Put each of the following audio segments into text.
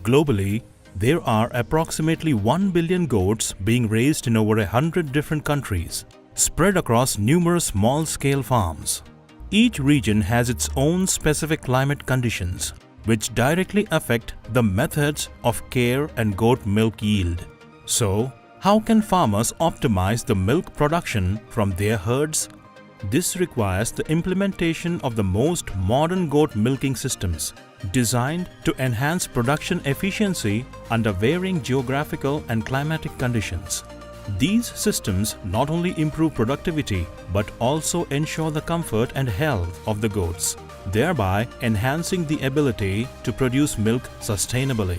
Globally, there are approximately 1 billion goats being raised in over 100 different countries, spread across numerous small-scale farms. Each region has its own specific climate conditions, which directly affect the methods of care and goat milk yield. So, how can farmers optimize the milk production from their herds? This requires the implementation of the most modern goat milking systems, designed to enhance production efficiency under varying geographical and climatic conditions. These systems not only improve productivity but also ensure the comfort and health of the goats, thereby enhancing the ability to produce milk sustainably.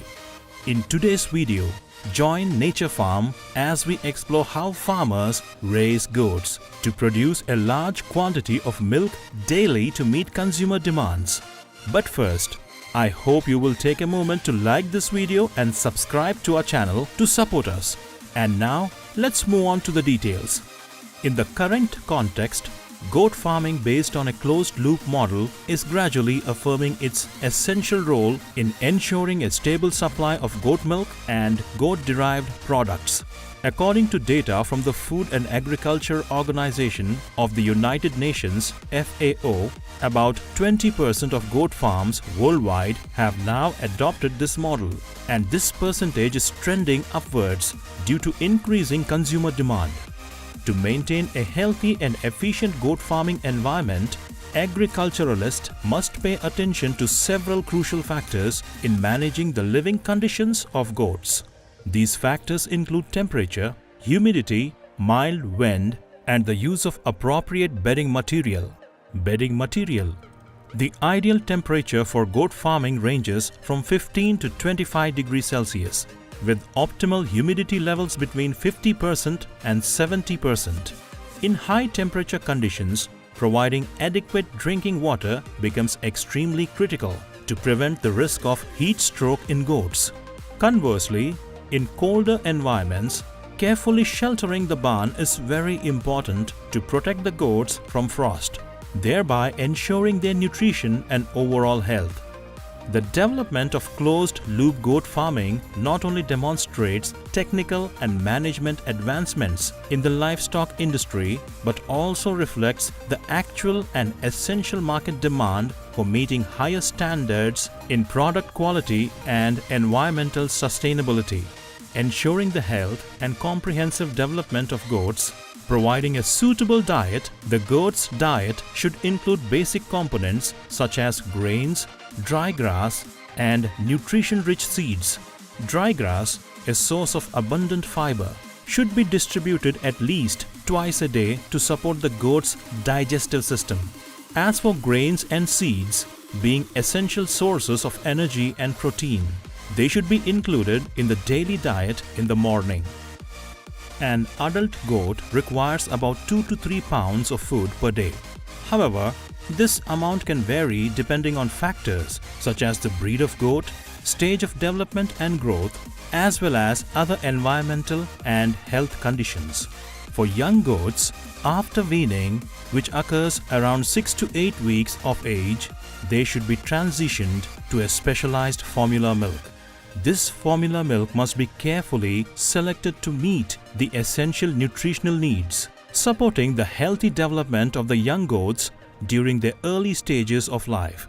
In today's video, join naturefarm as we explore how farmers raise goats to produce a large quantity of milk daily to meet consumer demands. But first, I hope you will take a moment to like this video and subscribe to our channel to support us. And now, let's move on to the details. In the current context, goat farming based on a closed-loop model is gradually affirming its essential role in ensuring a stable supply of goat milk and goat-derived products. According to data from the Food and Agriculture Organization of the United Nations (FAO), about 20% of goat farms worldwide have now adopted this model, and this percentage is trending upwards due to increasing consumer demand. To maintain a healthy and efficient goat farming environment, agriculturalists must pay attention to several crucial factors in managing the living conditions of goats. These factors include temperature, humidity, mild wind, and the use of appropriate bedding material. The ideal temperature for goat farming ranges from 15 to 25 degrees Celsius, with optimal humidity levels between 50% and 70%. In high temperature conditions, providing adequate drinking water becomes extremely critical to prevent the risk of heat stroke in goats. Conversely, in colder environments, carefully sheltering the barn is very important to protect the goats from frost, thereby ensuring their nutrition and overall health. The development of closed-loop goat farming not only demonstrates technical and management advancements in the livestock industry but also reflects the actual and essential market demand for meeting higher standards in product quality and environmental sustainability. Ensuring the health and comprehensive development of goats, providing a suitable diet, the goat's diet should include basic components such as grains, dry grass, and nutrition-rich seeds. Dry grass, a source of abundant fiber, should be distributed at least twice a day to support the goat's digestive system. As for grains and seeds, being essential sources of energy and protein, they should be included in the daily diet in the morning. An adult goat requires about 2 to 3 pounds of food per day. However, this amount can vary depending on factors such as the breed of goat, stage of development and growth, as well as other environmental and health conditions. For young goats, after weaning, which occurs around 6 to 8 weeks of age, they should be transitioned to a specialized formula milk. This formula milk must be carefully selected to meet the essential nutritional needs, supporting the healthy development of the young goats during their early stages of life.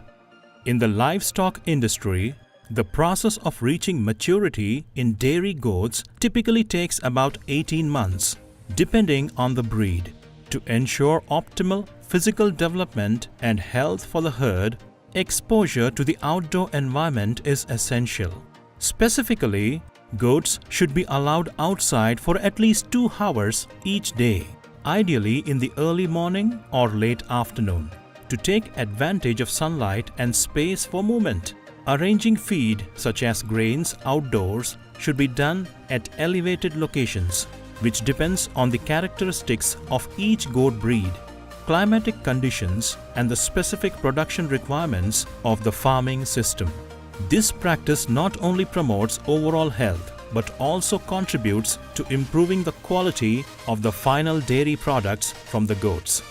In the livestock industry, the process of reaching maturity in dairy goats typically takes about 18 months, depending on the breed. To ensure optimal physical development and health for the herd, exposure to the outdoor environment is essential. Specifically, goats should be allowed outside for at least 2 hours each day, ideally in the early morning or late afternoon, to take advantage of sunlight and space for movement. Arranging feed such as grains outdoors should be done at elevated locations, which depends on the characteristics of each goat breed, climatic conditions, and the specific production requirements of the farming system. This practice not only promotes overall health but also contributes to improving the quality of the final dairy products from the goats.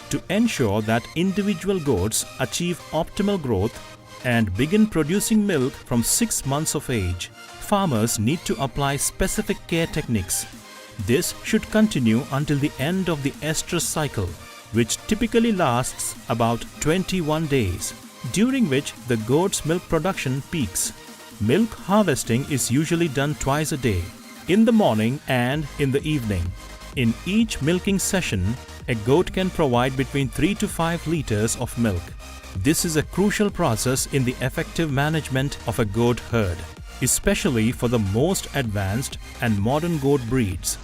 To ensure that individual goats achieve optimal growth, and begin producing milk from 6 months of age. Farmers need to apply specific care techniques. This should continue until the end of the estrus cycle, which typically lasts about 21 days, during which the goat's milk production peaks. Milk harvesting is usually done twice a day, in the morning and in the evening. In each milking session, a goat can provide between 3 to 5 liters of milk. This is a crucial process in the effective management of a goat herd, especially for the most advanced and modern goat breeds.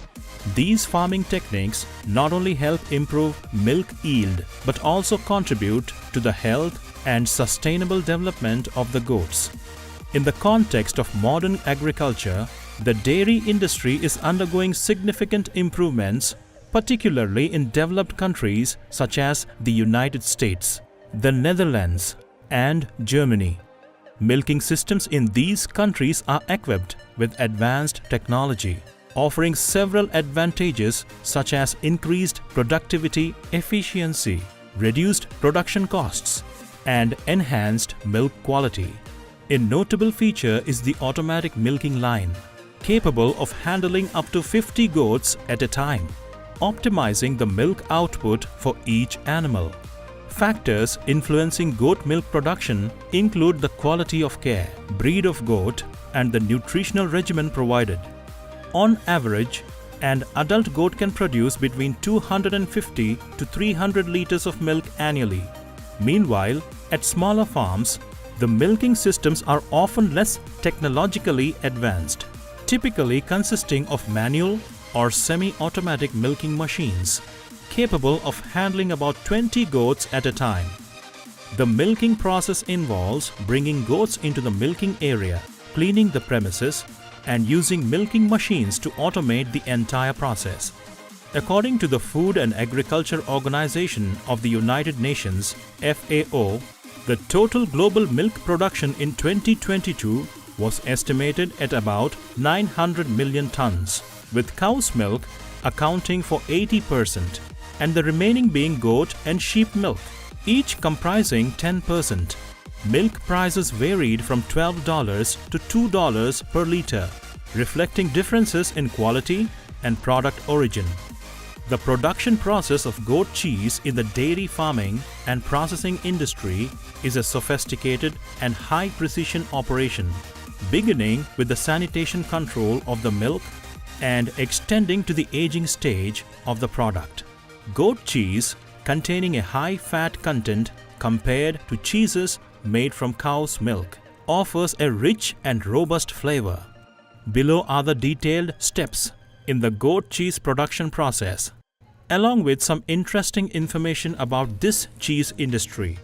These farming techniques not only help improve milk yield but also contribute to the health and sustainable development of the goats. In the context of modern agriculture, the dairy industry is undergoing significant improvements, particularly in developed countries such as the United States, the Netherlands, and Germany. Milking systems in these countries are equipped with advanced technology, offering several advantages such as increased productivity, efficiency, reduced production costs, and enhanced milk quality. A notable feature is the automatic milking line, capable of handling up to 50 goats at a time, optimizing the milk output for each animal. Factors influencing goat milk production include the quality of care, breed of goat, and the nutritional regimen provided. On average, an adult goat can produce between 250 to 300 liters of milk annually. Meanwhile, at smaller farms, the milking systems are often less technologically advanced, typically consisting of manual or semi-automatic milking machines, capable of handling about 20 goats at a time. The milking process involves bringing goats into the milking area, cleaning the premises, and using milking machines to automate the entire process. According to the Food and Agriculture Organization of the United Nations, FAO, the total global milk production in 2022 was estimated at about 900 million tons, with cow's milk accounting for 80% and the remaining being goat and sheep milk, each comprising 10%. Milk prices varied from $12 to $2 per liter, reflecting differences in quality and product origin. The production process of goat cheese in the dairy farming and processing industry is a sophisticated and high-precision operation, beginning with the sanitation control of the milk and extending to the aging stage of the product. Goat cheese, containing a high fat content compared to cheeses made from cow's milk, offers a rich and robust flavor. Below are the detailed steps in the goat cheese production process, along with some interesting information about this cheese industry.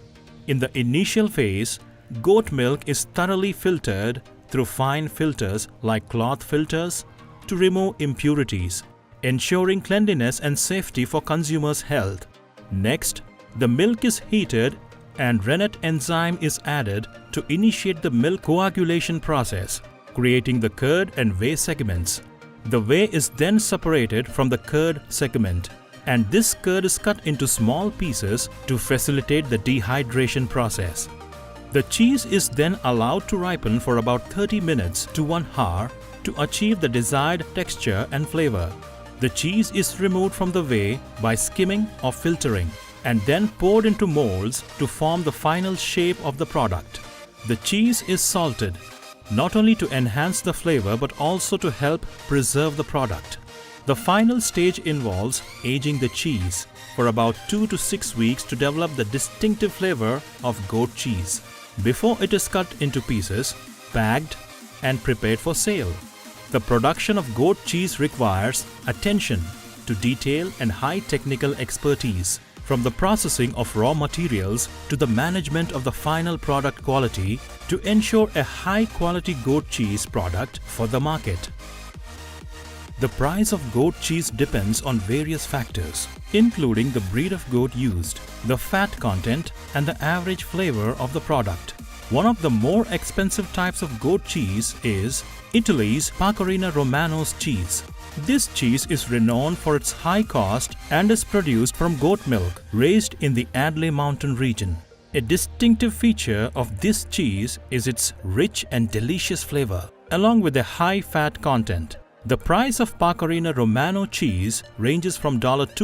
In the initial phase, goat milk is thoroughly filtered through fine filters like cloth filters to remove impurities, ensuring cleanliness and safety for consumers' health. Next, the milk is heated and rennet enzyme is added to initiate the milk coagulation process, creating the curd and whey segments. The whey is then separated from the curd segment, and this curd is cut into small pieces to facilitate the dehydration process. The cheese is then allowed to ripen for about 30 minutes to 1 hour to achieve the desired texture and flavor. The cheese is removed from the whey by skimming or filtering, and then poured into molds to form the final shape of the product. The cheese is salted, not only to enhance the flavor but also to help preserve the product. The final stage involves aging the cheese for about 2 to 6 weeks to develop the distinctive flavor of goat cheese, before it is cut into pieces, bagged, and prepared for sale. The production of goat cheese requires attention to detail and high technical expertise, from the processing of raw materials to the management of the final product quality to ensure a high-quality goat cheese product for the market. The price of goat cheese depends on various factors, including the breed of goat used, the fat content, and the average flavor of the product. One of the more expensive types of goat cheese is Italy's Pecorino Romano's cheese. This cheese is renowned for its high cost and is produced from goat milk raised in the Adley Mountain region. A distinctive feature of this cheese is its rich and delicious flavor, along with a high fat content. The price of Pecorino Romano cheese ranges from $200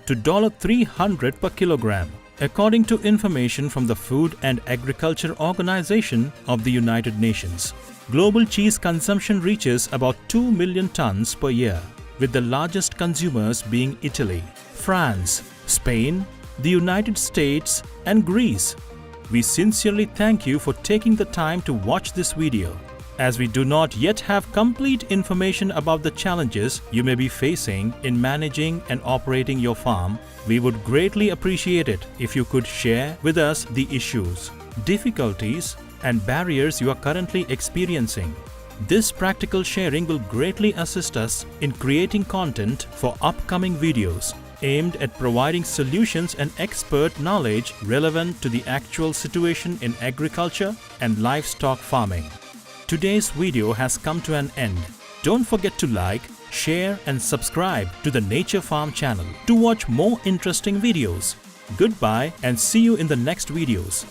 to $300 per kilogram, according to information from the Food and Agriculture Organization of the United Nations. Global cheese consumption reaches about 2 million tons per year, with the largest consumers being Italy, France, Spain, the United States, and Greece. We sincerely thank you for taking the time to watch this video. As we do not yet have complete information about the challenges you may be facing in managing and operating your farm, we would greatly appreciate it if you could share with us the issues, difficulties, and barriers you are currently experiencing. This practical sharing will greatly assist us in creating content for upcoming videos aimed at providing solutions and expert knowledge relevant to the actual situation in agriculture and livestock farming. Today's video has come to an end. Don't forget to like, share and subscribe to the Nature Farm channel to watch more interesting videos. Goodbye and see you in the next videos.